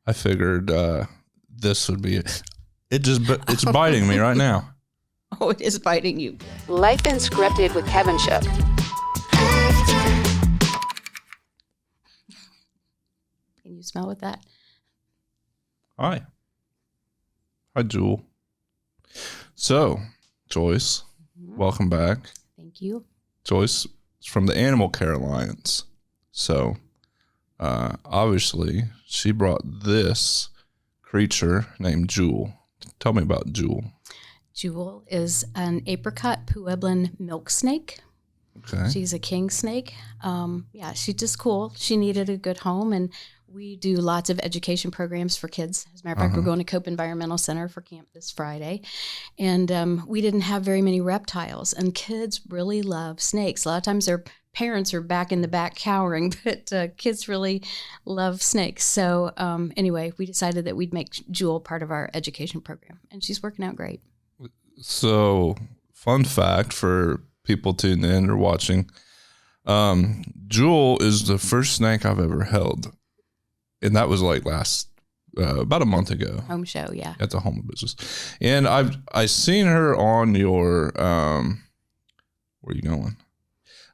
I figured this would be it. It's biting me right now. Oh, it is biting you. Life Unscripted with Kevin Shook. Can you smell with that? Hi, Jewel. So, Joyce, welcome back. Thank you. Joyce is from the Animal Care Alliance. So, obviously, she brought this creature named Jewel. Tell me about Jewel. Jewel is an apricot Pueblan milksnake. Okay. She's a king snake. She's just cool. She needed a good home, and we do lots of education programs for kids. As a matter of fact, we're going to Cope Environmental Center for camp this Friday. And we didn't have very many reptiles, and kids really love snakes. A lot of times their parents are back in the back cowering, but kids really love snakes. So anyway, we decided that we'd make Jewel part of our education program, and she's working out great. So, fun fact for people tuning in or watching, Jewel is the first snake I've ever held. And that was like about a month ago. Home show, yeah. At the home business. And I seen her on your, where are you going?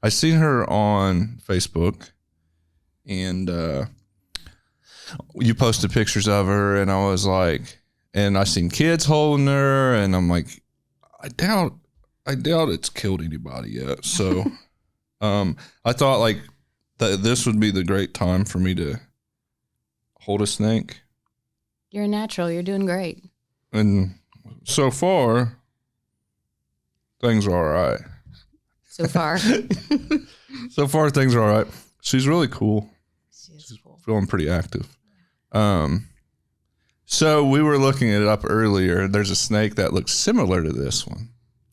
I seen her on Facebook, and you posted pictures of her, and I was like, and I seen kids holding her, and I'm like, I doubt it's killed anybody yet. So I thought like that this would be the great time for me to hold a snake. You're a natural. You're doing great. And so far, things are all right. So far. So far, things are all right. She's really cool. She's cool. Feeling pretty active. So we were looking it up earlier. There's a snake that looks similar to this one.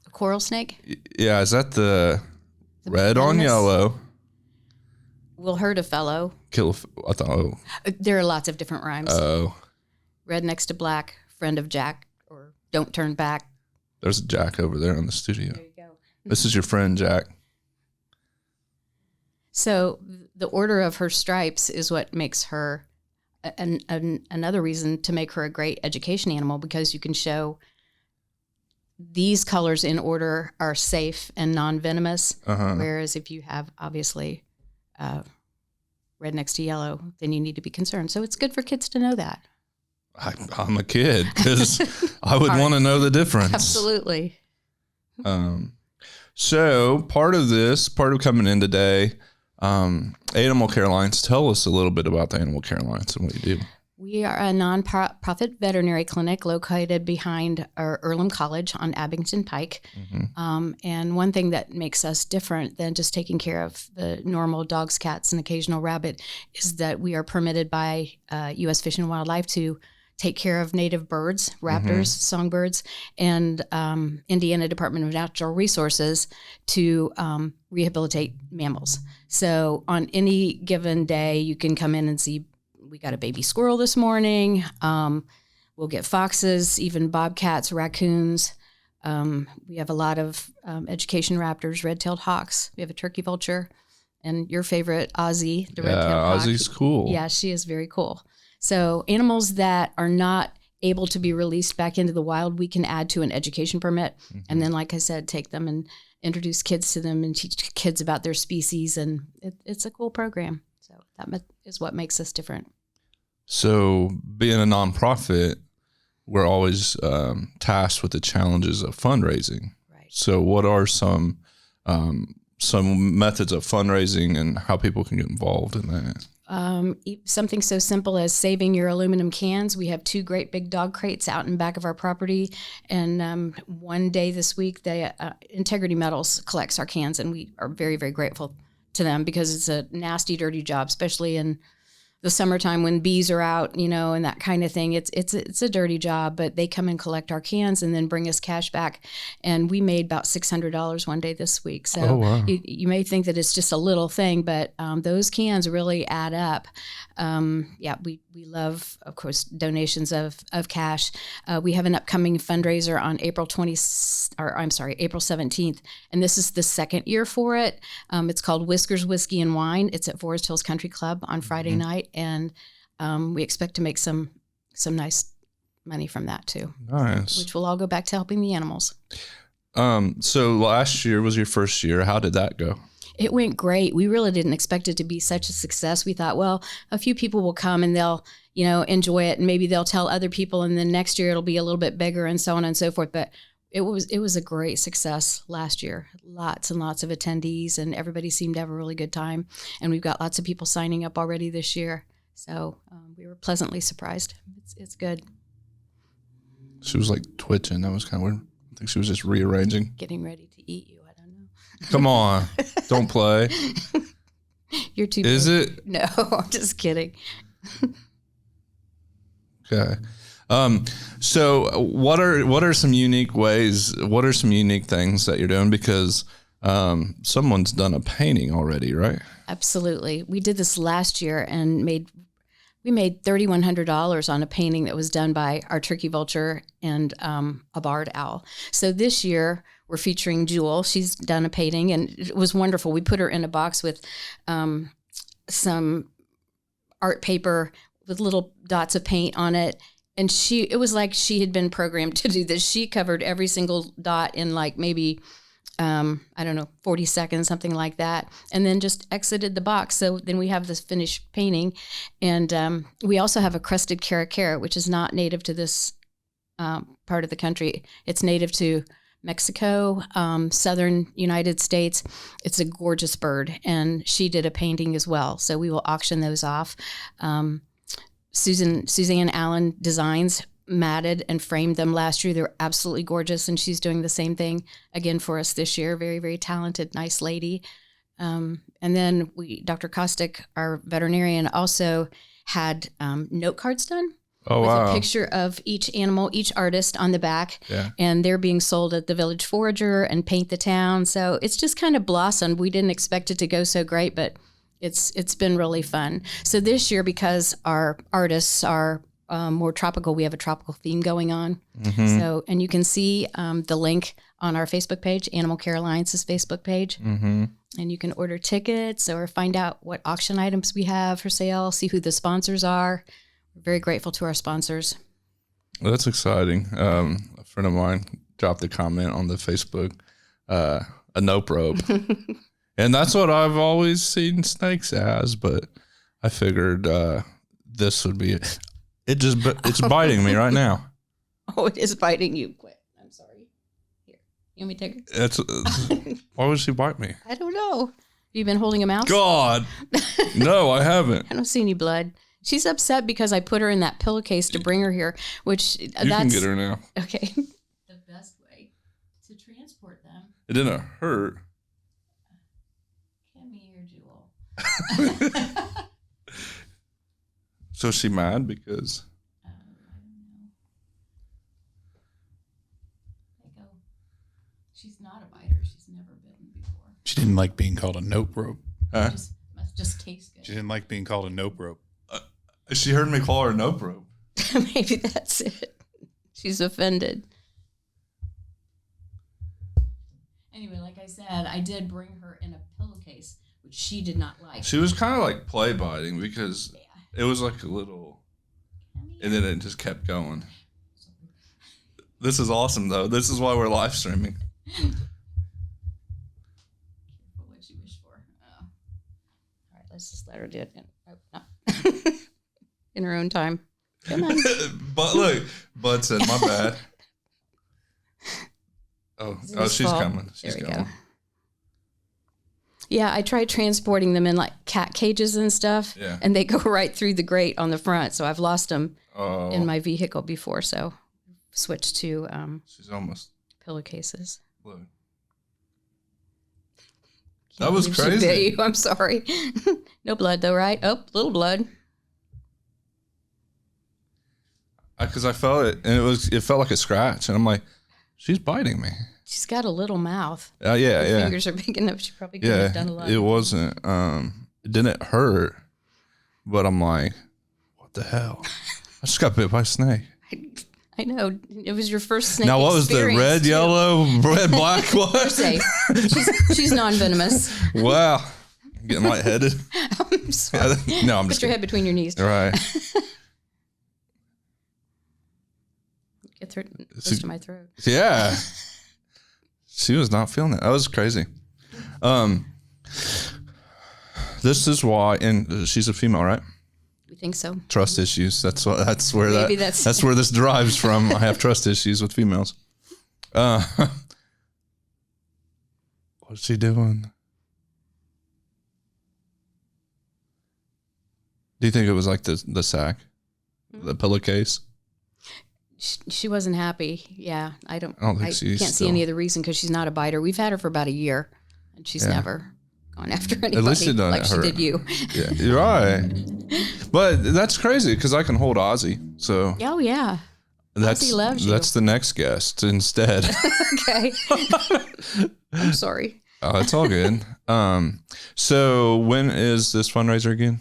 A coral snake? Yeah, is that the red on venomous? yellow? Will hurt a fellow. I thought, There are lots of different rhymes. oh. Red next to black, friend of Jack, or don't turn back. There's a Jack over there in the studio. There you go. This is your friend, Jack. So the order of her stripes is what makes her another reason to make her a great education animal, because you can show these colors in order are safe and non-venomous, whereas if you have obviously red next to yellow, then you need to be concerned. So it's good for kids to know that. I'm a kid because I would want to know the difference. Absolutely. So part of coming in today, Animal Care Alliance, tell us a little bit about the Animal Care Alliance and what you do. We are a nonprofit veterinary clinic located behind our Earlham College on Abington Pike. And one thing that makes us different than just taking care of the normal dogs, cats, and occasional rabbit is that we are permitted by U.S. Fish and Wildlife to take care of native birds, raptors, songbirds, and Indiana Department of Natural Resources to rehabilitate mammals. So on any given day, you can come in and see, we got a baby squirrel this morning. We'll get foxes, even bobcats, raccoons. We have a lot of education raptors, red-tailed hawks. We have a turkey vulture, and your favorite, Ozzy, the red-tailed hawk. Ozzy's cool. Yeah, she is very cool. So animals that are not able to be released back into the wild, we can add to an education permit. And then, like I said, take them and introduce kids to them and teach kids about their species. And it's a cool program. So that is what makes us different. So being a nonprofit, we're always tasked with the challenges of fundraising. Right. So what are some methods of fundraising and how people can get involved in that? Something so simple as saving your aluminum cans. We have 2 great big dog crates out in back of our property. And one day this week, Integrity Metals collects our cans, and we are very, very grateful to them because it's a nasty, dirty job, especially in the summertime when bees are out, and that kind of thing. It's a dirty job, but they come and collect our cans and then bring us cash back. And we made about $600 one day this week. So wow. you may think that it's just a little thing, but those cans really add up. We love, of course, donations of cash. We have an upcoming fundraiser on April 17th, and this is the second year for it. It's called Whiskers Whiskey and Wine. It's at Forest Hills Country Club on Friday night, and we expect to make some nice money from that too. Nice. Which will all go back to helping the animals. So last year was your first year. How did that go? It went great. We really didn't expect it to be such a success. We thought, well, a few people will come and they'll, enjoy it, and maybe they'll tell other people, and then next year it'll be a little bit bigger and so on and so forth. But it was a great success last year. Lots and lots of attendees, and everybody seemed to have a really good time. And we've got lots of people signing up already this year. So we were pleasantly surprised. It's good. She was like twitching. That was kind of weird. I think she was just rearranging. Getting ready to eat you. I don't know. Come on. Don't play. You're too Is big. it? No, I'm just kidding. Okay. So what are some unique ways? What are some unique things that you're doing? Because someone's done a painting already, right? Absolutely. We did this last year and we made $3,100 on a painting that was done by our turkey vulture and a barred owl. So this year we're featuring Jewel. She's done a painting and it was wonderful. We put her in a box with some art paper with little dots of paint on it. And it was like she had been programmed to do this. She covered every single dot in like maybe, 40 seconds, something like that. And then just exited the box. So then we have this finished painting. And we also have a crested caracara, which is not native to this part of the country. It's native to Mexico, southern United States. It's a gorgeous bird. And she did a painting as well. So we will auction those off. Suzanne Allen Designs matted and framed them last year. They were absolutely gorgeous, and she's doing the same thing again for us this year. Very, very talented, nice lady. And then Dr. Kostick, our veterinarian, also had note cards done. Oh, with wow. a picture of each animal, each artist on the back. Yeah. And they're being sold at the Village Forager and Paint the Town. So it's just kind of blossomed. We didn't expect it to go so great, but it's been really fun. So this year, because our artists are more tropical, we have a tropical theme going on. Mm-hmm. So, and you can see the link on our Facebook page, Animal Care Alliance's Facebook page. Mm-hmm. And you can order tickets or find out what auction items we have for sale, see who the sponsors are. We're very grateful to our sponsors. Well, that's exciting. A friend of mine dropped a comment on the Facebook, a nope rope. And that's what I've always seen snakes as, but I figured this would be it. It's biting me right now. Oh, it is biting you. Quit. I'm sorry. Here, you want me to take her? Why would she bite me? I don't know. Have you been holding a mouse? God, no, I haven't. I don't see any blood. She's upset because I put her in that pillowcase to bring her here, which You can get her now. Okay. The best way to transport them. It didn't hurt. Come here, Jewel. So is she mad because? I don't know. There you go. She's not a biter. She's never bitten before. She didn't like being called a nope rope. Huh? Must just taste good. She didn't like being called a nope rope. She heard me call her a nope rope. Maybe that's it. She's offended. Anyway, like I said, I did bring her in a pillowcase, which she did not like. She was kind of like play biting because it was like a little, and then it just kept going. This is awesome though. This is why we're live streaming. Careful what you wish for. All right, let's just let her do it. In her own time. Come on. But look, Bud said, my bad. Oh, she's coming. She's there we coming. go. Yeah, I tried transporting them in like cat cages and stuff, and they go right through the grate on the front. So I've lost them in my vehicle before. So switched to she's almost pillowcases. Look. That was She crazy. bit you. I'm sorry. No blood though, right? Oh, little blood. Because I felt it, and it felt like a scratch, and I'm like, she's biting me. She's got a little mouth. Yeah. Her fingers are big enough. She probably could have done a lot. It wasn't. It didn't hurt, but I'm like, what the hell? I just got bit by a snake. I know. It was your first snake. Now, what was the red, yellow, red, black? What? She's non-venomous. Wow, I'm getting lightheaded. Oh I'm sorry. No, I'm just Put your head between your knees. Right. Get close to my throat. Yeah. She was not feeling it. That was crazy. This is why, and she's a female, right? We think so. Trust issues. That's where Maybe that's where this derives from. I have trust issues with females. What's she doing? Do you think it was like the sack, the pillowcase? She wasn't happy. Yeah, I think she's can't see any other reason because she's not a biter. We've had her for about a year, and she's never gone after anybody. At least she done like it she her. did you. Yeah, you're right. But that's crazy because I can hold Ozzy. So Oh yeah. Ozzy loves you. That's the next guest instead. Okay. I'm sorry. Oh, it's all good. So when is this fundraiser again?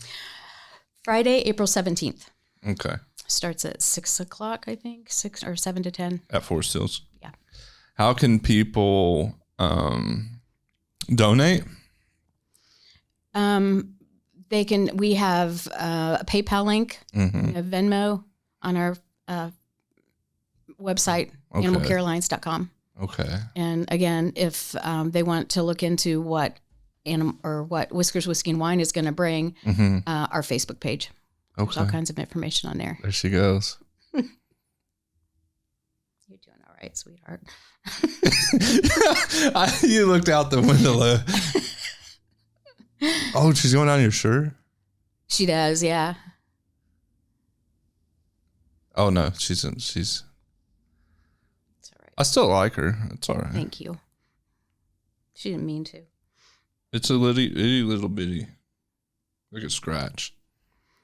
Friday, April 17th. Okay. Starts at 6 o'clock, I think, 6 or 7 to 10. At Forest Hills. Yeah. How can people donate? They can. We have a PayPal link, we have Venmo on our website, Okay. animalcarealliance.com. Okay. And again, if they want to look into what what Whiskers Whiskey and Wine is going to bring, our Facebook page. There's all kinds of information on there. There she goes. You're doing all right, sweetheart. You looked out the window. Oh, she's going down your shirt? She does, yeah. Oh, no. She's. It's all right. I still like her. It's all right. Thank you. She didn't mean to. It's a little bitty. Like a scratch.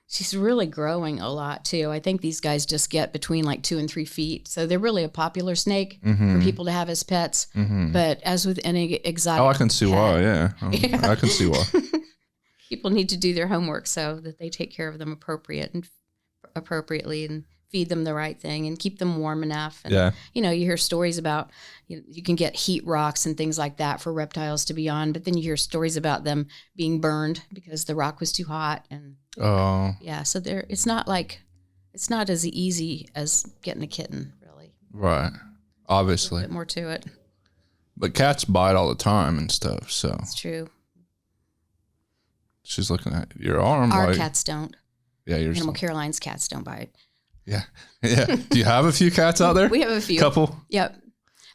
She's really growing a lot too. I think these guys just get between like 2 and 3 feet. So they're really a popular snake for people to have as pets. But as with any exotic I can see why, yeah. I can see why. People need to do their homework so that they take care of them appropriately and feed them the right thing and keep them warm enough. And, you hear stories about, you can get heat rocks and things like that for reptiles to be on, but then you hear stories about them being burned because the rock was too hot. And so it's not as easy as getting a kitten, really. Right. Obviously. A bit more to it. But cats bite all the time and stuff, so. It's true. She's looking at your arm. Our cats don't. Yeah, yours. Animal Care Alliance cats don't bite. Yeah. Yeah. Do you have a few cats out there? We have a few. Couple? Yep.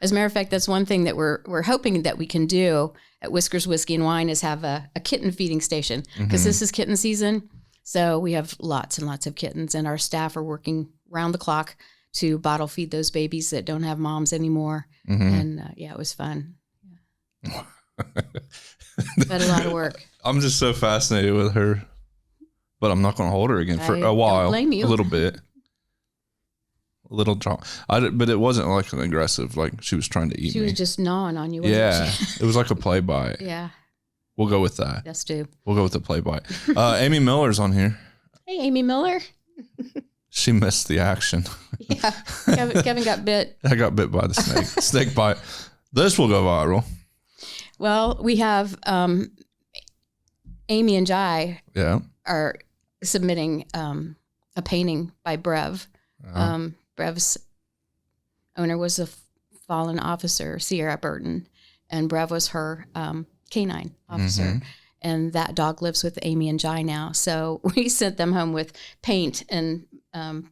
As a matter of fact, that's one thing that we're hoping that we can do at Whiskers Whiskey and Wine is have a kitten feeding station because this is kitten season. So we have lots and lots of kittens, and our staff are working round the clock to bottle feed those babies that don't have moms anymore. And it was fun. Yeah. But a lot of work. I'm just so fascinated with her, but I'm not going to hold her again for a while. Don't blame you. A little bit. A little drama. But it wasn't like an aggressive, like she was trying to eat me. She was just gnawing on you. Wasn't she? It was like a play bite. Yeah. We'll go with that. Yes, do. We'll go with the play bite. Amy Miller's on here. Hey, Amy Miller. She missed the action. Yeah. Kevin got bit. I got bit by the snake. Snake bite. This will go viral. Well, we have Amy and Jai are submitting a painting by Brev. Brev's owner was a fallen officer, Sierra Burton, and Brev was her canine officer. And that dog lives with Amy and Jai now. So we sent them home with paint and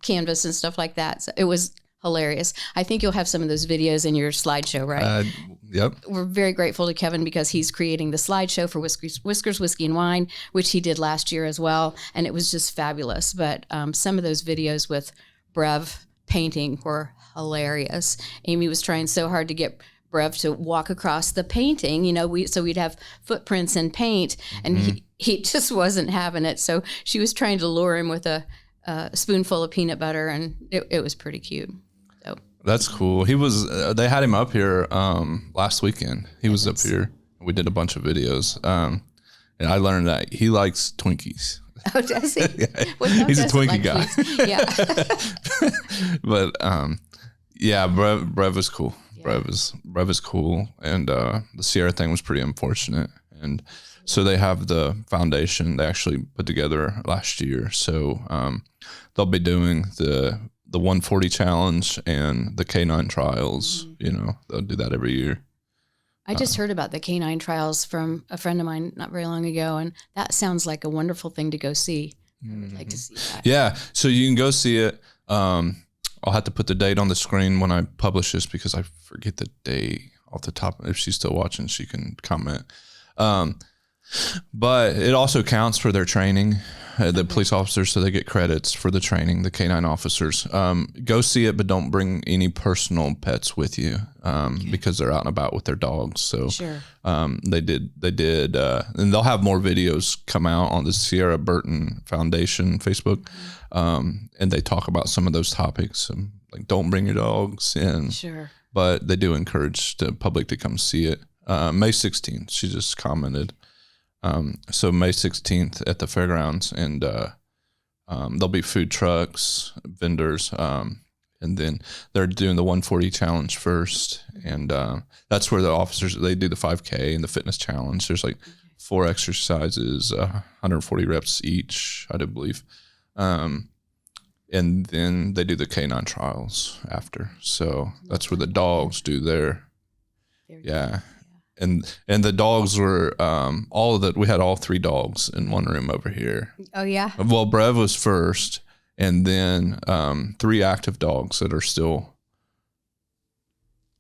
canvas and stuff like that. So it was hilarious. I think you'll have some of those videos in your slideshow, right? Yep. We're very grateful to Kevin because he's creating the slideshow for Whiskers Whiskey and Wine, which he did last year as well. And it was just fabulous. But some of those videos with Brev painting were hilarious. Amy was trying so hard to get Brev to walk across the painting, so we'd have footprints and paint, and he just wasn't having it. So she was trying to lure him with a spoonful of peanut butter, and it was pretty cute. So that's cool. He was. They had him up here last weekend. He was up here. We did a bunch of videos, and I learned that he likes Twinkies. Oh, does he? Yeah. He's a Twinkie guy. Yeah. But Brev was cool. Yeah. Brev is cool, and the Sierra thing was pretty unfortunate. And So they have the foundation they actually put together last year. So they'll be doing the 140 challenge and the canine trials. They'll do that every year. I just heard about the canine trials from a friend of mine not very long ago, and that sounds like a wonderful thing to go see. I would like to see that. Yeah, so you can go see it. I'll have to put the date on the screen when I publish this because I forget the date off the top. If she's still watching, she can comment. But it also counts for their training, the police officers, so they get credits for the training, the canine officers. Go see it, but don't bring any personal pets with you because they're out and about with their dogs. So Sure. they did, and they'll have more videos come out on the Sierra Burton Foundation Facebook, and they talk about some of those topics, like don't bring your dogs in. Sure. But they do encourage the public to come see it. May 16th, she just commented. So May 16th at the fairgrounds, and there'll be food trucks, vendors, and then they're doing the 140 challenge first, and that's where the officers, they do the 5K and the fitness challenge. There's like 4 exercises, 140 reps each, I do believe, and then they do the canine trials after. So that's where the dogs do their, yeah. And the dogs were we had all 3 dogs in one room over here. Oh yeah. Well, Brev was first, and then 3 active dogs that are still.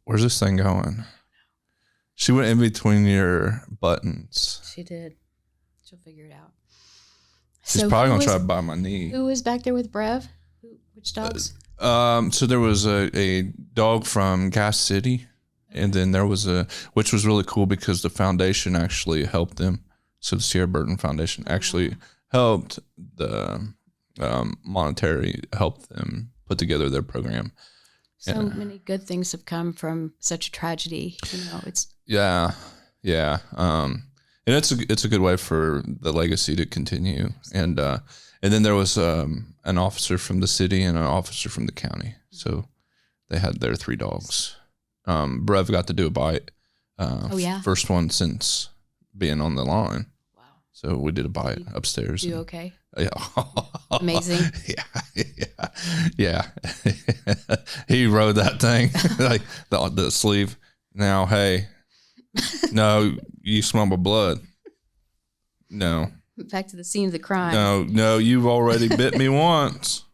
Where's this thing going? She went in between your buttons. She did. She'll figure it out. She's probably gonna try to bite my knee. Who was back there with Brev? Which dogs? So there was a dog from Gas City. And then there was which was really cool because the foundation actually helped them. So the Sierra Burton Foundation actually helped the monetary help them put together their program. So many good things have come from such a tragedy. It's yeah. And it's a good way for the legacy to continue. And then there was an officer from the city and an officer from the county. So they had their 3 dogs. Brev got to do a bite. First one since being on the line. Wow. So we did a bite upstairs. You okay? Yeah. Amazing. Yeah. He rode that thing, like the sleeve. Now, hey, no, you smell my blood. No. Back to the scene of the crime. No, you've already bit me once.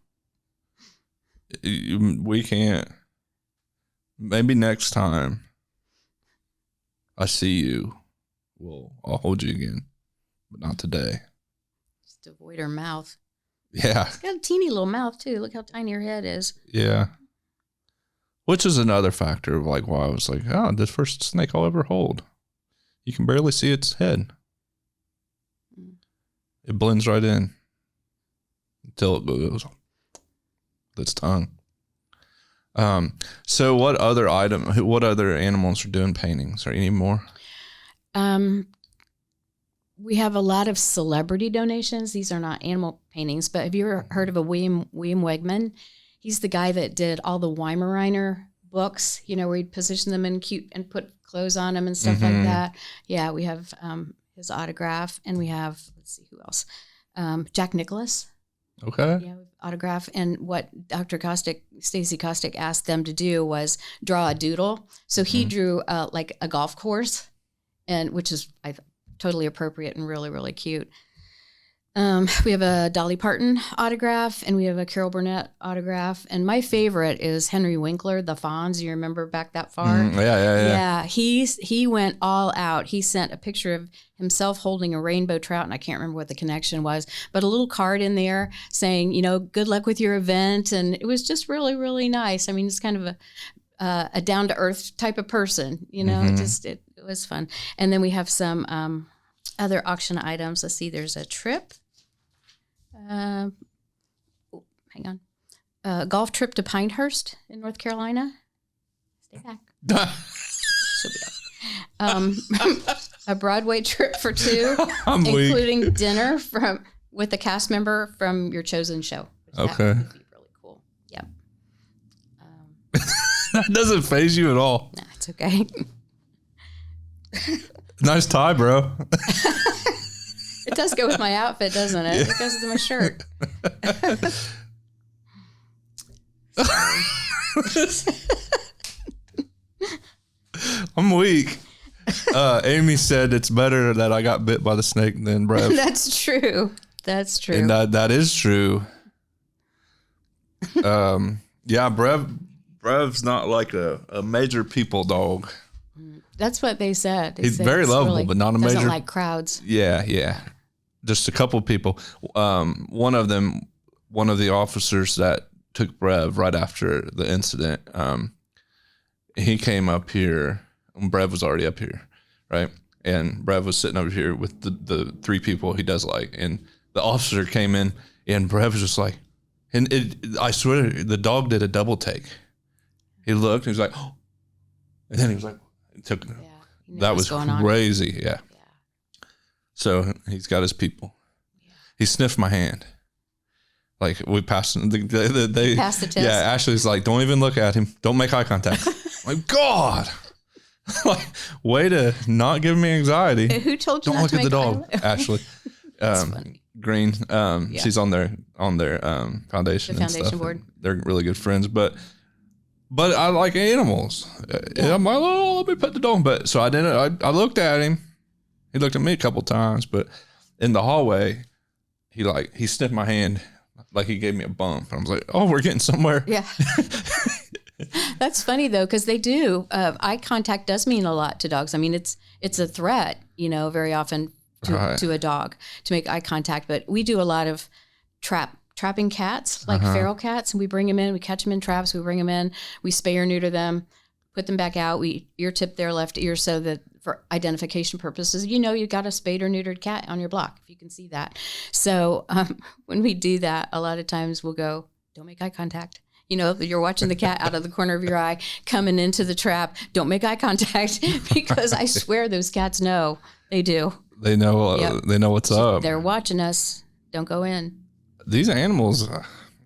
We can't. Maybe next time I see you, I'll hold you again, but not today. Just avoid her mouth. Yeah. It's got a teeny little mouth too. Look how tiny her head is. Yeah. Which is another factor of like why I was like, oh, the first snake I'll ever hold. You can barely see its head. It blends right in until it goes its tongue. So what other animals are doing paintings or any more? We have a lot of celebrity donations. These are not animal paintings, but have you ever heard of a William Wegman? He's the guy that did all the Weimaraner books, where he'd position them in cute and put clothes on them and stuff like that. Yeah, we have his autograph, and we have, let's see, who else? Jack Nicklaus. Okay. Yeah, autograph. And what Stacy Kostick asked them to do was draw a doodle. So he drew like a golf course, and which is totally appropriate and really, really cute. We have a Dolly Parton autograph, and we have a Carol Burnett autograph. And my favorite is Henry Winkler, the Fonz. You remember back that far? Yeah. He went all out. He sent a picture of himself holding a rainbow trout, and I can't remember what the connection was, but a little card in there saying, good luck with your event. And it was just really, really nice. I mean, it's kind of a down to earth type of person, it was fun. And then we have some other auction items. Let's see, there's a trip. Hang on. Golf trip to Pinehurst in North Carolina. Stay back. She'll be up. A Broadway trip for 2, including dinner with a cast member from your chosen show. Okay. That would be really cool. Yep. That doesn't faze you at all. No, it's okay. Nice tie, bro. It does go with my outfit, doesn't it? It goes with my shirt. I'm weak. Amy said it's better that I got bit by the snake than Brev. That's true. That's true. And that is true. Yeah, Brev's not like a major people dog. That's what they said. He's very lovable, really, but not a doesn't major. like crowds. Yeah. Just a couple of people. One of the officers that took Brev right after the incident, he came up here, and Brev was already up here, right? And Brev was sitting over here with the three people he does like, and the officer came in, and Brev was just like, I swear, the dog did a double take. He looked, and he was like, oh. And then he was like, that was crazy, yeah. So he's got his people. Yeah. He sniffed my hand. Like we passed, they passed the test. Yeah, Ashley's like, don't even look at him. Don't make eye contact. I'm like, God, like, way to not give me anxiety. Who told you don't not look to at the make dog, Ashley. Green. She's on their foundation. The and foundation stuff. board. They're really good friends, but I like animals. Yeah. I'm like, oh, let me pet the dog. But so I didn't. I looked at him. He looked at me a couple times, but in the hallway, he sniffed my hand like he gave me a bump. And I was like, oh, we're getting somewhere. Yeah. That's funny though, because they do. Eye contact does mean a lot to dogs. I mean, it's a threat, very often to a dog to make eye contact. But we do a lot of trapping cats, like feral cats, and we bring them in. We catch them in traps. We bring them in. We spay or neuter them, put them back out. We ear tip their left ear so that for identification purposes, you got a spayed or neutered cat on your block, if you can see that. So when we do that, a lot of times we'll go, don't make eye contact. You're watching the cat out of the corner of your eye coming into the trap. Don't make eye contact, because I swear those cats know. They do. They know. Yep. They know what's up. They're watching us. Don't go in. These animals,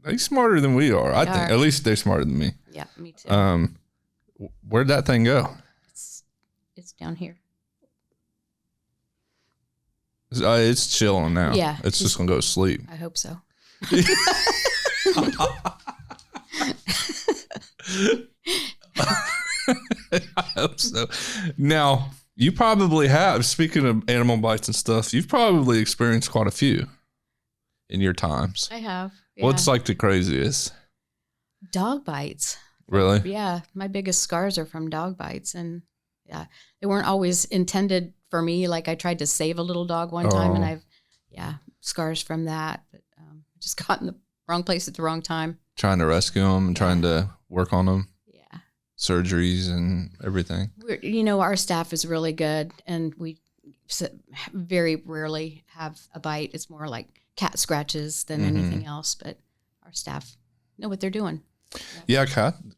they're smarter than we are. I think. At least they're smarter than me. Yeah, me too. Where'd that thing go? It's down here. It's chilling now. Yeah. It's just going to go to sleep. I hope so. I hope so. Now, you probably have, speaking of animal bites and stuff, you've probably experienced quite a few in your times. I have. Yeah. What's like the craziest? Dog bites. Really? Yeah. My biggest scars are from dog bites. And yeah, they weren't always intended for me. Like I tried to save a little dog one time, and I've, scars from that. But just got in the wrong place at the wrong time. Trying to rescue them and trying to work on them. Yeah. Surgeries and everything. Our staff is really good, and we very rarely have a bite. It's more like cat scratches than anything else, but our staff know what they're doing. Yeah,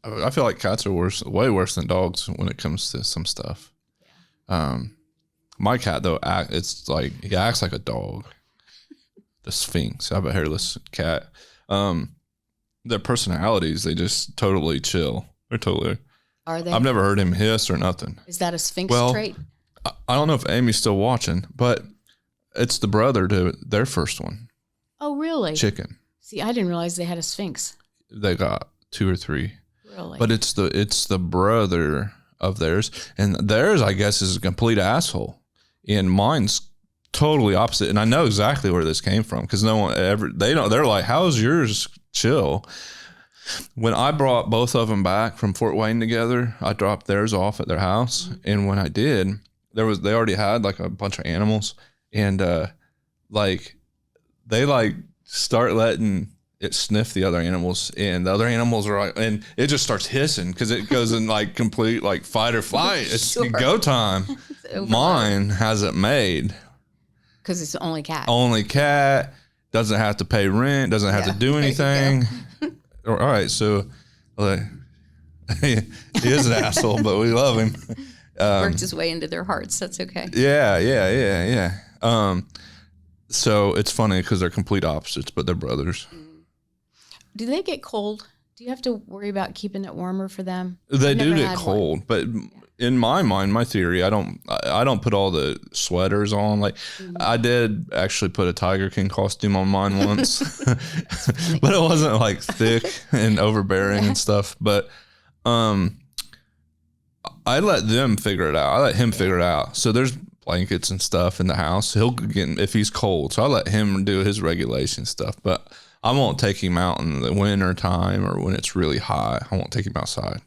I feel like cats are way worse than dogs when it comes to some stuff. Yeah. My cat though, it's like he acts like a dog. The Sphinx. I have a hairless cat. Their personalities, they just totally chill. They're totally. Are they? I've never heard him hiss or nothing. Is that a Sphinx trait? I don't know if Amy's still watching, but it's the brother to their first one. Oh, really? Chicken. See, I didn't realize they had a Sphinx. They got 2 or 3. Really? But it's the brother of theirs, and theirs, I guess, is a complete asshole, and mine's totally opposite. And I know exactly where this came from, because no one ever, they're like, how's yours chill? When I brought both of them back from Fort Wayne together, I dropped theirs off at their house. And when I did, they already had like a bunch of animals, and they start letting it sniff the other animals, and the other animals are like, and it just starts hissing because it goes in like complete like fight or flight. It's go time. Mine has it made. Because it's the only cat. Only cat, doesn't have to pay rent, doesn't have to do anything. All right, so he is an asshole, but we love him. Worked his way into their hearts. That's okay. Yeah. So it's funny because they're complete opposites, but they're brothers. Do they get cold? Do you have to worry about keeping it warmer for them? They do get cold, but in my mind, my theory, I don't put all the sweaters on. Like I did actually put a Tiger King costume on mine once, but it wasn't like thick and overbearing and stuff. But I let them figure it out. I let him figure it out. So there's blankets and stuff in the house. He'll get if he's cold. So I let him do his regulation stuff. But I won't take him out in the winter time or when it's really hot. I won't take him outside.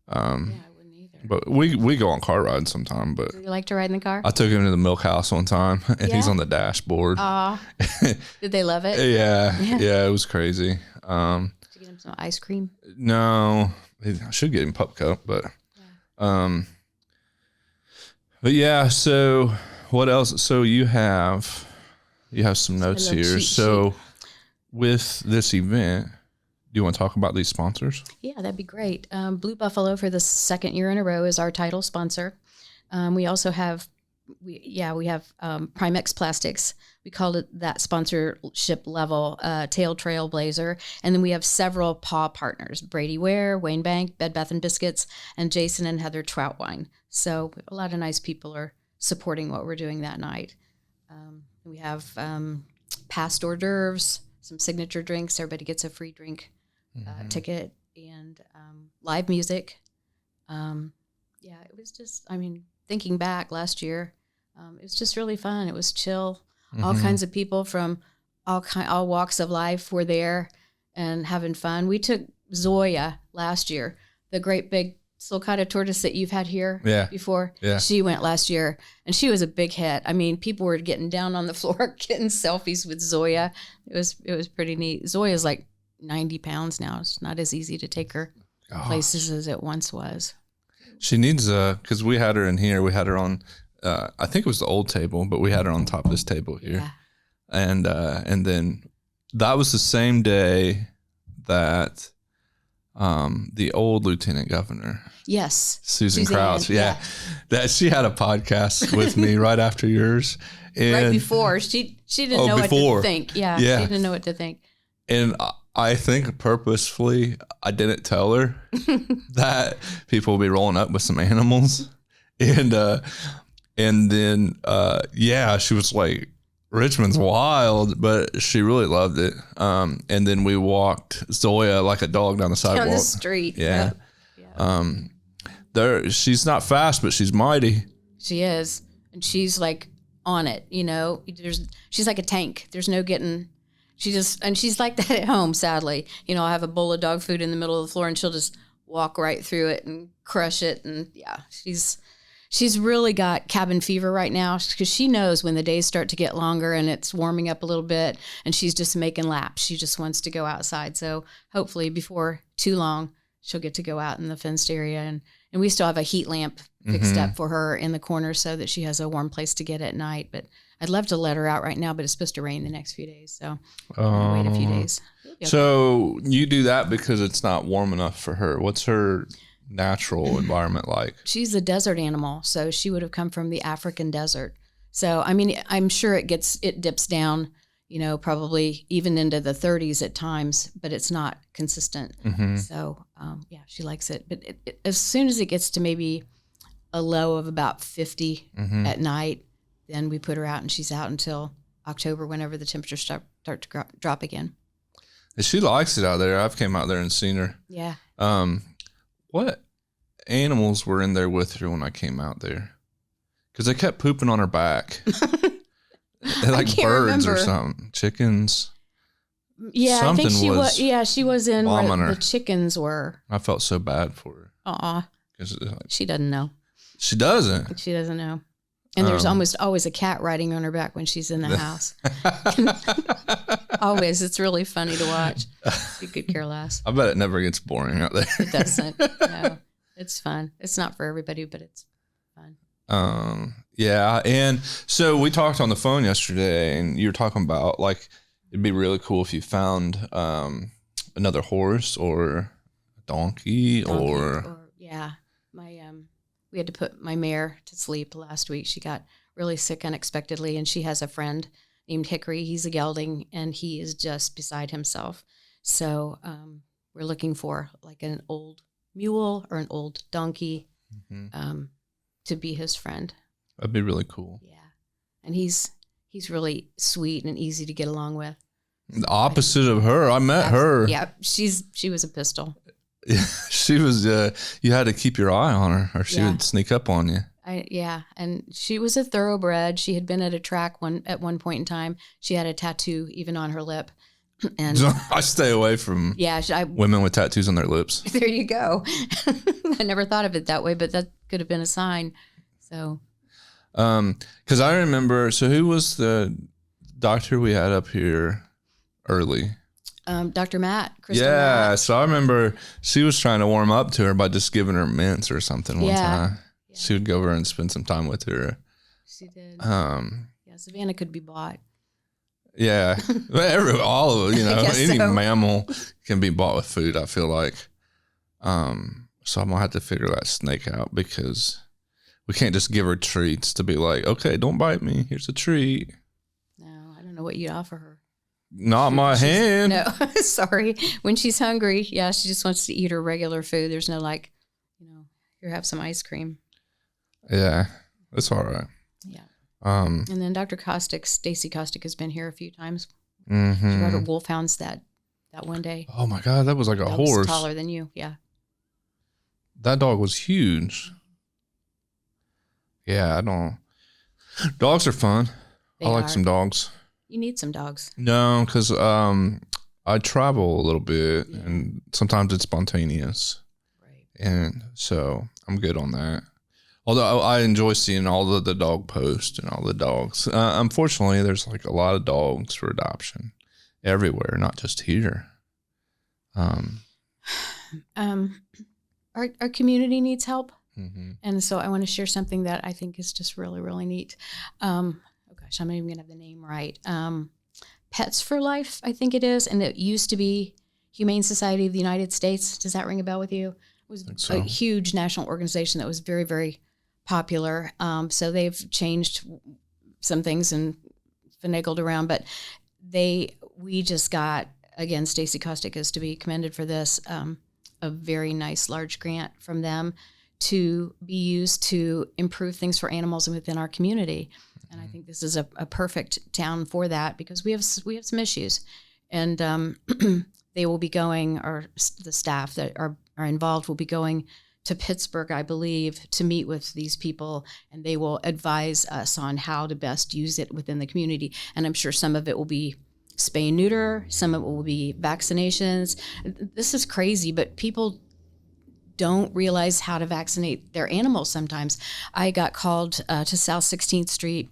Yeah, I wouldn't either. But we go on car rides sometime. But Do you like to ride in the car? I took him to the milk house one time, and he's on the dashboard. Did they love it? Yeah, it was crazy. Did you get him some ice cream? No, I should get him Pup Cup, but yeah. So what else? So you have some notes here. So with this event, do you want to talk about these sponsors? Yeah, that'd be great. Blue Buffalo for the second year in a row is our title sponsor. We also have, Primex Plastics. We called it that sponsorship level, Tail Trailblazer. And then we have several paw partners, Brady Ware, Wayne Bank, Bed Bath & Biscuits, and Jason and Heather Troutwine. So a lot of nice people are supporting what we're doing that night. We have past hors d'oeuvres, some signature drinks. Everybody gets a free drink ticket, and live music. It was just, thinking back last year, it was just really fun. It was chill. All kinds of people from all walks of life were there and having fun. We took Zoya last year, the great big sulcata tortoise that you've had here before. Yeah. She went last year, and she was a big hit. People were getting down on the floor, getting selfies with Zoya. It was pretty neat. Zoya's like 90 pounds now. It's not as easy to take her places as it once was. She needs because we had her in here. We had her on, I think it was the old table, but we had her on top of this table here. Yeah. And then that was the same day that the old lieutenant governor. Yes. Susan Crouch. Yeah. That she had a podcast with me right after yours. And right before. She didn't know what to think. Yeah. She didn't know what to think. And I think purposefully I didn't tell her that people will be rolling up with some animals. And then she was like, Richmond's wild, but she really loved it. And then we walked Zoya like a dog down the sidewalk. Down the street. Yeah. She's not fast, but she's mighty. She is. And she's like on it, she's like a tank. There's no getting, and she's like that at home, sadly. I have a bowl of dog food in the middle of the floor, and she'll just walk right through it and crush it. And she's really got cabin fever right now, because she knows when the days start to get longer and it's warming up a little bit, and she's just making laps. She just wants to go outside. So hopefully before too long, she'll get to go out in the fenced area. And we still have a heat lamp fixed up for her in the corner so that she has a warm place to get at night. But I'd love to let her out right now, but it's supposed to rain the next few days. So I'll wait a few days. Okay. So you do that because it's not warm enough for her. What's her natural environment like? She's a desert animal, so she would have come from the African desert. So I'm sure it dips down, probably even into the 30s at times, but it's not consistent. So she likes it. But as soon as it gets to maybe a low of about 50 at night, then we put her out, and she's out until October, whenever the temperatures start to drop again. And she likes it out there. I've came out there and seen her. Yeah. What animals were in there with her when I came out there? Because they kept pooping on her back. Like birds or something. Chickens. Yeah, something I think she was. Yeah, she was in where the chickens were. I felt so bad for her. Aw. She doesn't know. She doesn't? She doesn't know. And there's almost always a cat riding on her back when she's in the house. Always. It's really funny to watch. You could care less. I bet it never gets boring out there. It doesn't. No. It's fun. It's not for everybody, but it's fun. Yeah. And so we talked on the phone yesterday, and you were talking about, like, it'd be really cool if you found another horse or a donkey or yeah. We had to put my mare to sleep last week. She got really sick unexpectedly, and she has a friend named Hickory. He's a gelding, and he is just beside himself. So we're looking for like an old mule or an old donkey to be his friend. That'd be really cool. Yeah. And he's really sweet and easy to get along with. The opposite of her. I met her. Yeah. She was a pistol. Yeah, she was, you had to keep your eye on her or she would sneak up on you. And she was a thoroughbred. She had been at a track at one point in time. She had a tattoo even on her lip. And I stay away from women with tattoos on their lips. There you go. I never thought of it that way, but that could have been a sign. So, because I remember, so who was the doctor we had up here early? Dr. Matt. Matt. So I remember she was trying to warm up to her by just giving her mints or something one time. Yeah. She would go over and spend some time with her. She did. Savannah could be bought. Yeah, all of it, any mammal can be bought with food, I feel like. So I'm going to have to figure that snake out because we can't just give her treats to be like, okay, don't bite me. Here's a treat. No, I don't know what you'd offer her. Not my hand. No, sorry. When she's hungry, she just wants to eat her regular food. There's no here, have some ice cream. Yeah, that's all right. Yeah. And then Dr. Stacy Kostick has been here a few times. Mm-hmm. She brought her wolfhounds that one day. Oh my God, that was like a horse. Taller than you, yeah. That dog was huge. Yeah, dogs are fun. I like some dogs. You need some dogs. No, because I travel a little bit and sometimes it's spontaneous. Right. And so I'm good on that. Although I enjoy seeing all of the dog posts and all the dogs. Unfortunately, there's like a lot of dogs for adoption everywhere, not just here. Our community needs help. Mm-hmm. And so I want to share something that I think is just really, really neat. I'm not even going to have the name right. Pets for Life, I think it is. And it used to be Humane Society of the United States. Does that ring a bell with you? It was a huge national organization that was very, very popular. So they've changed some things and finagled around, but we just got, again, Stacy Kostick is to be commended for this, a very nice large grant from them to be used to improve things for animals within our community. And I think this is a perfect town for that because we have some issues, and they will be going, or the staff that are involved will be going to Pittsburgh, I believe, to meet with these people, and they will advise us on how to best use it within the community. And I'm sure some of it will be spay and neuter, some of it will be vaccinations. This is crazy, but people don't realize how to vaccinate their animals sometimes. I got called to South 16th Street,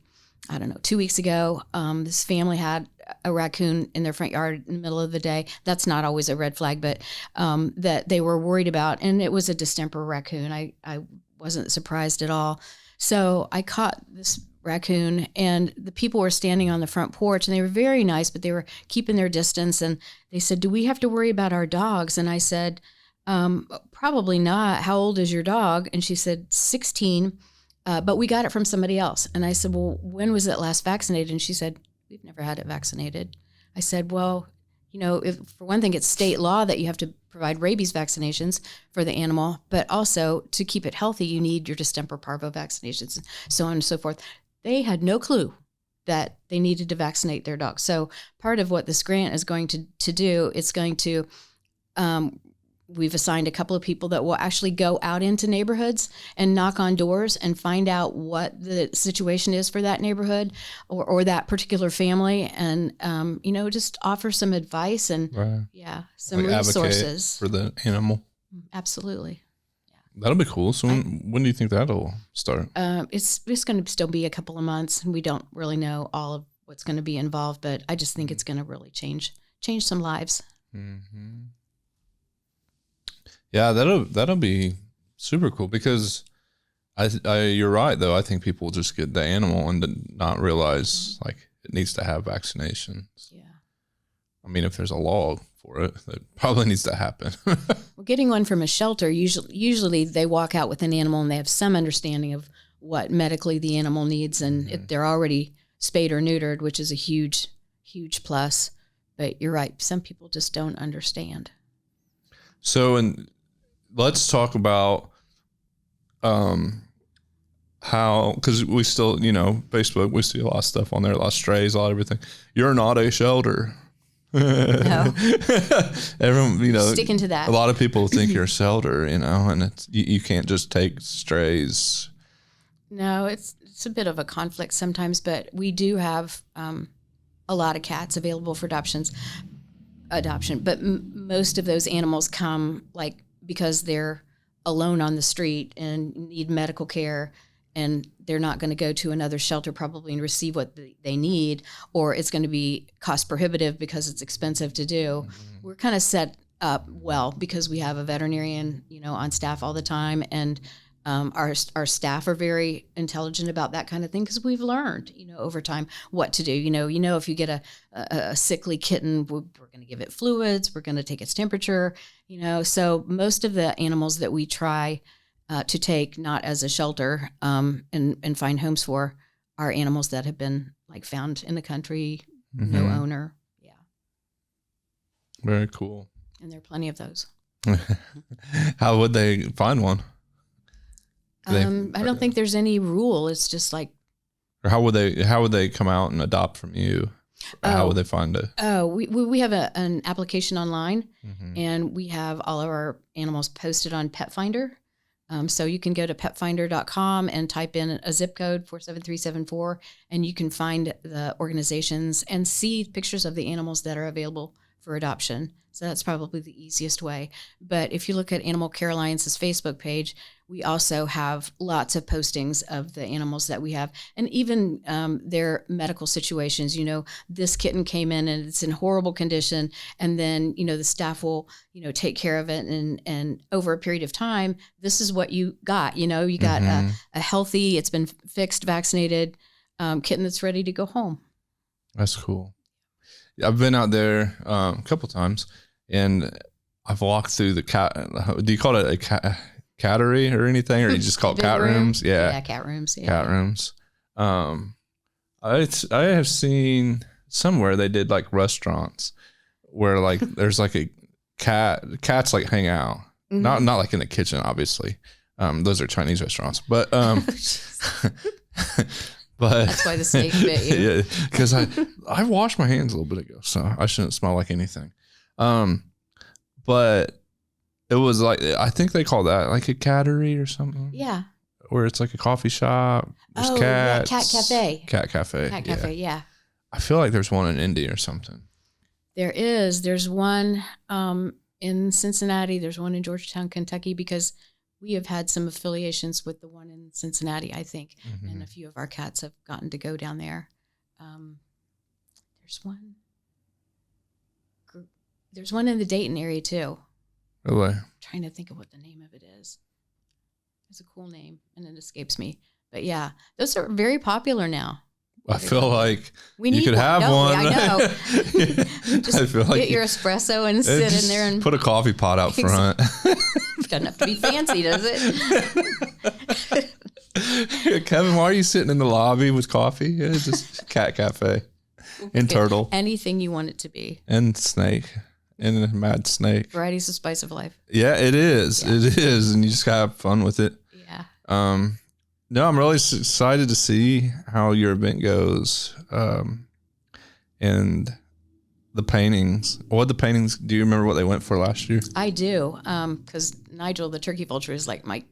2 weeks ago. This family had a raccoon in their front yard in the middle of the day. That's not always a red flag, but that they were worried about. And it was a distemper raccoon. I wasn't surprised at all. So I caught this raccoon, and the people were standing on the front porch, and they were very nice, but they were keeping their distance. And they said, "Do we have to worry about our dogs?" And I said, "Probably not. How old is your dog?" And she said, 16. But we got it from somebody else. And I said, "Well, when was it last vaccinated?" And she said, "We've never had it vaccinated." I said, "Well, if, for one thing, it's state law that you have to provide rabies vaccinations for the animal, but also to keep it healthy, you need your distemper parvo vaccinations, and so on and so forth." They had no clue that they needed to vaccinate their dogs. So part of what this grant is going to do, it's going to, we've assigned a couple of people that will actually go out into neighborhoods and knock on doors and find out what the situation is for that neighborhood or that particular family, and just offer some advice and some resources for the animal. Absolutely. Yeah. That'll be cool. So when do you think that'll start? It's going to still be a couple of months, and we don't really know all of what's going to be involved, but I just think it's going to really change some lives. Mm-hmm. Yeah, that'll be super cool because you're right though. I think people just get the animal and not realize like it needs to have vaccinations. Yeah. I mean, if there's a law for it, that probably needs to happen. Well, getting one from a shelter, usually they walk out with an animal and they have some understanding of what medically the animal needs, and if they're already spayed or neutered, which is a huge, huge plus. But you're right, some people just don't understand. So, let's talk about how, because we still, you know, Facebook, we see a lot of stuff on there, a lot of strays, a lot of everything. You're not a shelter. No. Everyone, you know, Sticking to that. a lot of people think you're a shelter, you know, and it's you can't just take strays. No, it's a bit of a conflict sometimes, but we do have a lot of cats available for adoption. But most of those animals come like because they're alone on the street and need medical care, and they're not going to go to another shelter probably and receive what they need, or it's going to be cost prohibitive because it's expensive to do. Mm-hmm. We're kind of set up well because we have a veterinarian, you know, on staff all the time, and our staff are very intelligent about that kind of thing because we've learned, you know, over time what to do. You know, if you get a sickly kitten, we're going to give it fluids. We're going to take its temperature. You know, so most of the animals that we try to take not as a shelter and find homes for are animals that have been like found in the country, Mm-hmm. no owner. Yeah, Very cool. and there are plenty of those. How would they find one? I don't think there's any rule. It's just like, or how would they come out and adopt from you? How would they find it? oh, we have an application online, Mm-hmm. and we have all of our animals posted on Pet Finder. So you can go to petfinder.com and type in a zip code 47374, and you can find the organizations and see pictures of the animals that are available for adoption. So that's probably the easiest way. But if you look at Animal Care Alliance's Facebook page, we also have lots of postings of the animals that we have, and even their medical situations. You know, this kitten came in and it's in horrible condition, and then, you know, the staff will, you know, take care of it, and over a period of time, this is what you got. You know, you got Mm-hmm. a healthy, it's been fixed, vaccinated kitten that's ready to go home. That's cool. I've been out there a couple times, and I've walked through the cat. Do you call it a cattery or anything, or you just call it cat rooms? Yeah, cat rooms. Yeah. Cat rooms. I have seen somewhere they did like restaurants where like there's like a cats like hang out. Mm-hmm. Not like in the kitchen, obviously. Those are Chinese restaurants, but but That's why the snake bit you. yeah, because I washed my hands a little bit ago, so I shouldn't smell like anything. But it was like, I think they call that like a cattery or something. Yeah. Where it's like a coffee shop. There's cats. Yeah, cat cafe. Cat cafe. Cat cafe, yeah. I feel like there's one in Indy or something. There is. There's one in Cincinnati. There's one in Georgetown, Kentucky, because we have had some affiliations with the one in Cincinnati, I think. Mm-hmm. And a few of our cats have gotten to go down there. There's one. There's one in the Dayton area, too. Really? I'm trying to think of what the name of it is. It's a cool name, and it escapes me. But yeah, those are very popular now. I feel like We you need could one. have No, one. I know. I feel like Get your espresso and sit in there and put a coffee pot out front. doesn't have to be fancy, does it? Kevin, why are you sitting in the lobby with coffee? Yeah, just cat cafe and turtle Anything you want it to be. and snake and a mad snake. Varieties of spice of life. Yeah, it is. Yeah. It is, and you just gotta have fun with it. Yeah. No, I'm really excited to see how your event goes, and the paintings. What the paintings? Do you remember what they went for last year? I do, because Nigel, the turkey vulture, is like my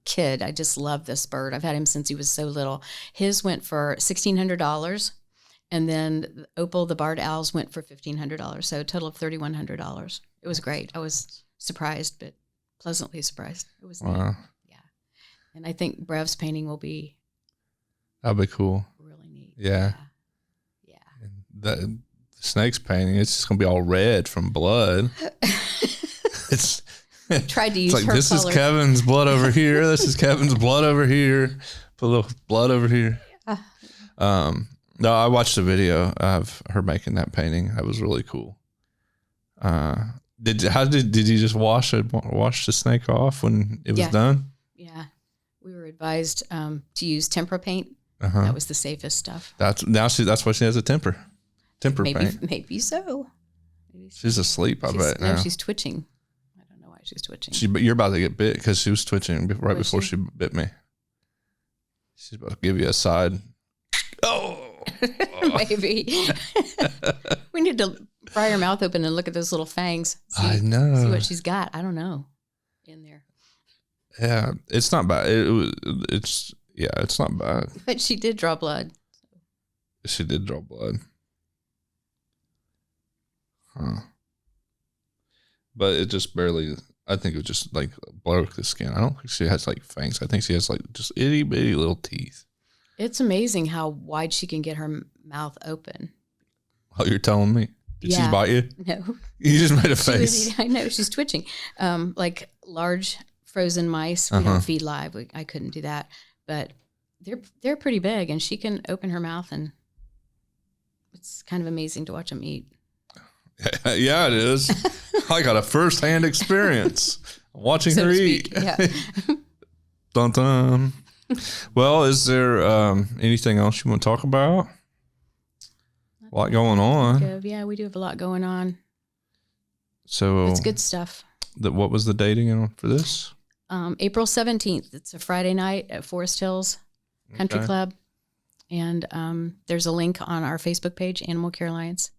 kid. I just love this bird. I've had him since he was so little. His went for $1,600, and then Opal, the barred owls, went for $1,500. So a total of $3,100. It was great. I was surprised, but pleasantly surprised. It was neat. Wow, Yeah, and I think Brev's painting will be that'd be cool. really neat. Yeah. Yeah. The snake's painting, it's just gonna be all red from blood. It's Tried to use like her this color. is Kevin's blood over here. This is Kevin's blood over here. Put a little blood over here. No, I watched a video of her making that painting. That was really cool. Did you just wash the snake off when it was Yeah. done? Yeah, we were advised to use tempera paint. Uh-huh. That was the safest stuff. That's why she has a temper paint. Maybe so. Maybe She's asleep, I bet no, now. she's twitching. I don't know why she's twitching. You're about to get bit because she was twitching right before she bit me. She's about to give you a side. Oh, maybe. We need to pry her mouth open and look at those little fangs. I know. See what she's got. I don't know. In there. Yeah, it's not bad. It's not bad. But she did draw blood. She did draw blood. Huh. But it just barely, I think it just like broke the skin. I don't think she has like fangs. I think she has like just itty bitty little teeth. It's amazing how wide she can get her mouth open. Oh, you're telling me? Did she bite you? No. You just made a face. I know, she's twitching. Like large frozen mice, we don't feed live. I couldn't do that. But they're pretty big, and she can open her mouth, and it's kind of amazing to watch them eat. Yeah, it is. I got a first-hand experience watching her eat. Yeah. Dun dun. Well, is there anything else you want to talk about? A lot going on. Yeah, we do have a lot going on. So it's good stuff. What was the dating for this? April 17th. It's a Friday night at Forest Hills Country Club. And there's a link on our Facebook page, Animal Care Alliance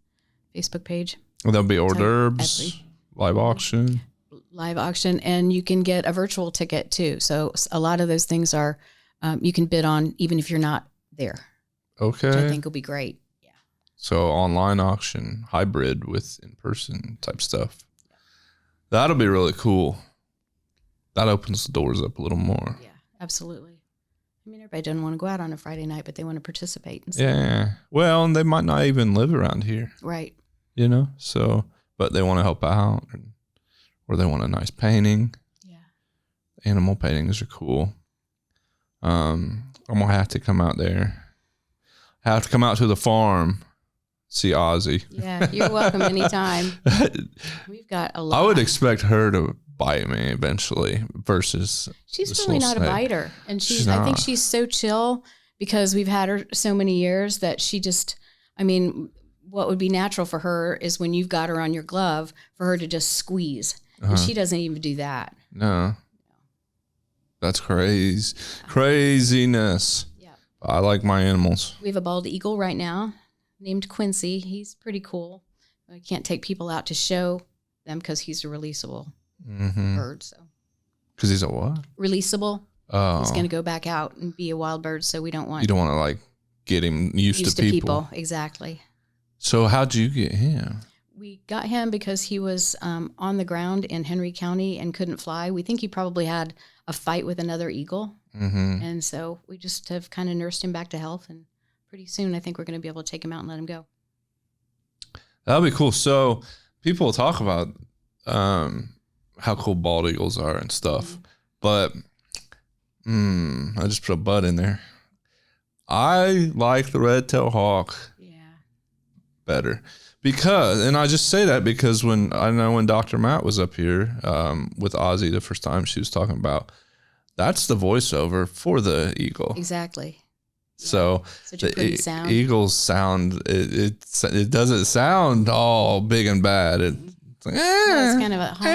Facebook page. Well, there'll be hors d'oeuvres, live auction. Live auction, and you can get a virtual ticket too. So a lot of those things are you can bid on even if you're not there. Okay. Which I think will be great. Yeah. So online auction, hybrid with in-person type stuff. That'll be really cool. That opens the doors up a little more. Yeah, absolutely. I mean, everybody doesn't want to go out on a Friday night, but they want to participate. And stuff. Yeah. Well, and they might not even live around here. Right. You know, so, but they want to help out, or they want a nice painting. Yeah. Animal paintings are cool. I'm going to have to come out there. I have to come out to the farm, see Ozzy. Yeah, you're welcome anytime. We've got a lot. I would expect her to bite me eventually versus she's really not a biter. And I think she's so chill because we've had her so many years that she just, I mean, what would be natural for her is when you've got her on your glove for her to just squeeze. And she doesn't even do that. No. That's craziness. Yeah. I like my animals. We have a bald eagle right now named Quincy. He's pretty cool. I can't take people out to show them because he's a releasable bird. So. Because he's a what? Releasable. Oh. He's going to go back out and be a wild bird, so we don't want... You don't want to, like, get him used to people. Exactly. So how'd you get him? We got him because he was on the ground in Henry County and couldn't fly. We think he probably had a fight with another eagle. Mm-hmm. And so we just have kind of nursed him back to health. And pretty soon I think we're going to be able to take him out and let him go. That'll be cool. So people talk about how cool bald eagles are and stuff. But I just put a but in there. I like the red-tailed hawk better. Because, and I just say that because when Dr. Matt was up here with Ozzy the first time, she was talking about that's the voiceover for the eagle. Exactly. So such a pretty sound. Eagles sound it doesn't sound all big and bad. It's like, no, it's kind of a honk.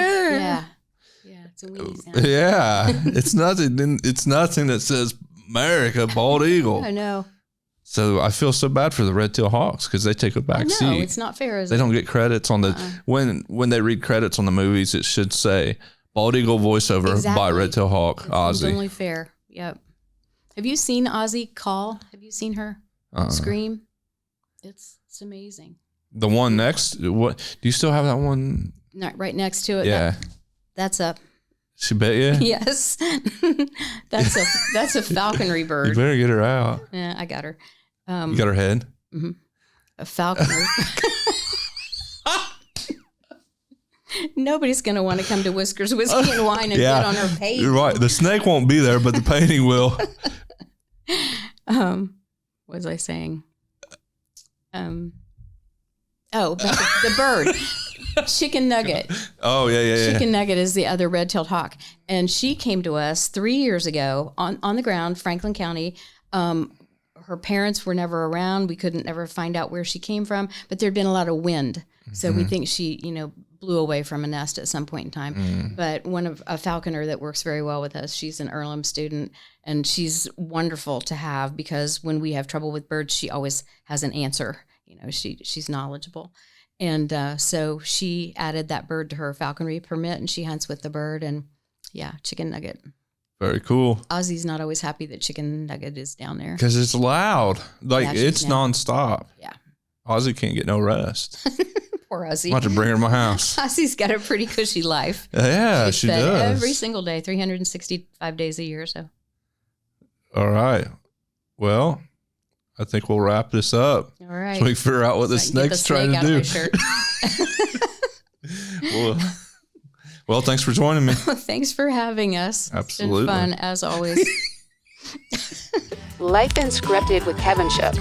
Yeah, it's a weedy sound. Yeah, it's nothing. It's nothing that says America bald eagle. I know. So I feel so bad for the red-tailed hawks because they take a back seat. No, it's not fair. They don't get credits on the when they read credits on the movies. It should say bald eagle voiceover by red-tailed hawk Ozzy. It's only fair. Yep. Have you seen Ozzy call? Have you seen her scream? It's amazing. The one next. What do you still have that one? Not right next to it. Yeah. That's a. She bet you? Yes. that's a falconry bird. You better get her out. Yeah, I got her. You got her head? Mm-hmm. A falconer. Nobody's going to want to come to Whiskers Whiskey and Wine and get on her page. You're right. The snake won't be there, but the painting will. What was I saying? The bird. Chicken Nugget. Oh, yeah. Chicken Nugget is the other red-tailed hawk. And she came to us 3 years ago on the ground, Franklin County. Her parents were never around. We couldn't ever find out where she came from, but there'd been a lot of wind. So we think she, blew blew away from a nest at some point in time. But a falconer that works very well with us, she's an Earlham student, and she's wonderful to have because when we have trouble with birds, she always has an answer. You know, she's knowledgeable. And so she added that bird to her falconry permit, and she hunts with the bird. And yeah, Chicken Nugget. Very cool. Ozzy's not always happy that Chicken Nugget is down there. Because it's loud. Like, it's nonstop. Yeah. Ozzy can't get no rest. Poor Ozzy. I'm about to bring her to my house. Ozzy's got a pretty cushy life. Yeah, She's she fed does. every single day, 365 days a year. So. All right. Well, I think we'll wrap this up. All right. So we figure out what the snake's trying to do. Well, thanks for joining me. Thanks for having us. Absolutely. It's been fun, as always. Life Unscripted with Kevin Shook.